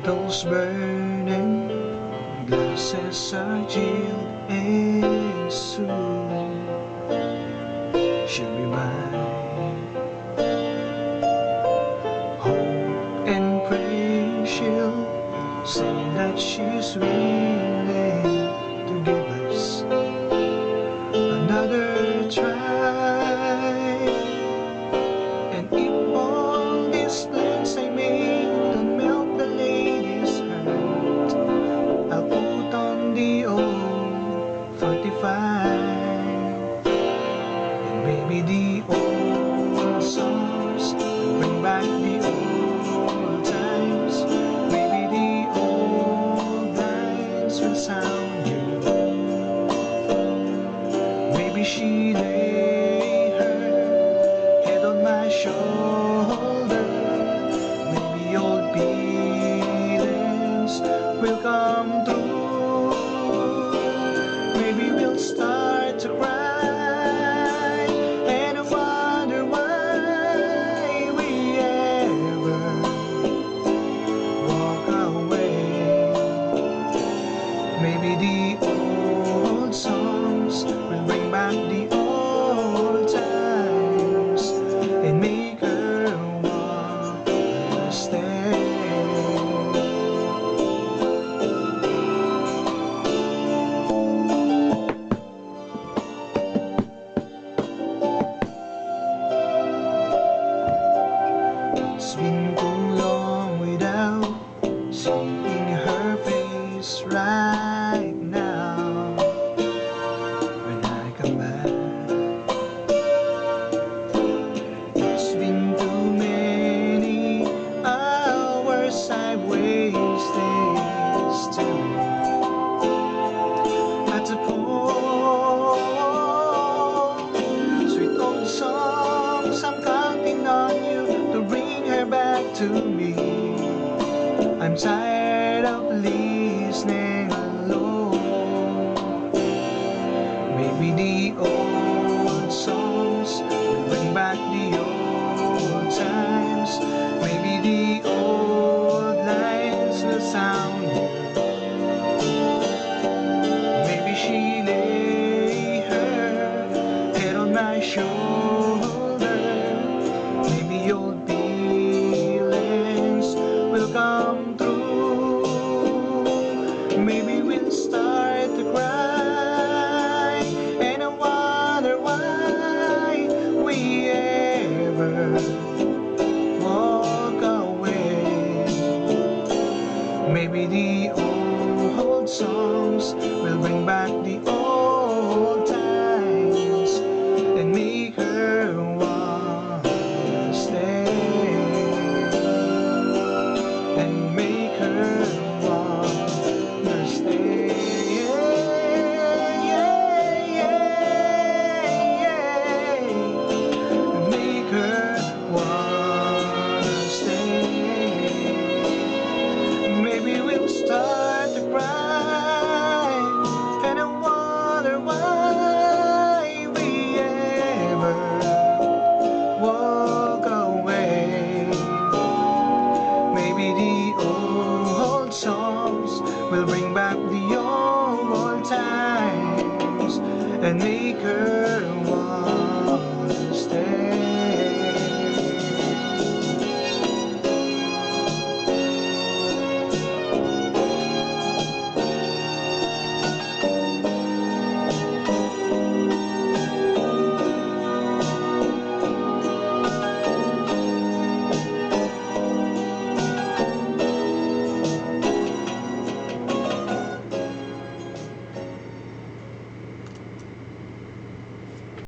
Candles burning, glasses are chilled, and soon she'll be mine. Hope and pray she'll say that she's willing to give us another try. And if all these plans I made don't melt the lady's heart, I'll put on the old 45. And maybe the old songs will bring back the old times. Maybe the old lines will sound new. Maybe she lay her head on my shoulder. Maybe old feelings will come through. Maybe we'll start to cry, and I wonder why we ever walk away. Maybe the old songs will bring back the old times and make her want to stay. It's been too long without seeing her face right now. When I come back, it's been too many hours I've wasted still at the phone. Sweet old songs, I'm counting on you to bring her back to me. I'm tired of listening alone. Maybe the old songs will bring back the old times. Maybe the old lines will sound new. Maybe she lay her head on my shoulder. Maybe old feelings will come through. Maybe we'll start to cry, and I wonder why we ever walk away. Maybe the old songs will bring back the old times and make her want to stay. And make her want to stay. Make her want to stay. Maybe we'll start to cry, and I wonder why we ever walk away. Maybe the old songs will bring back the old times and make her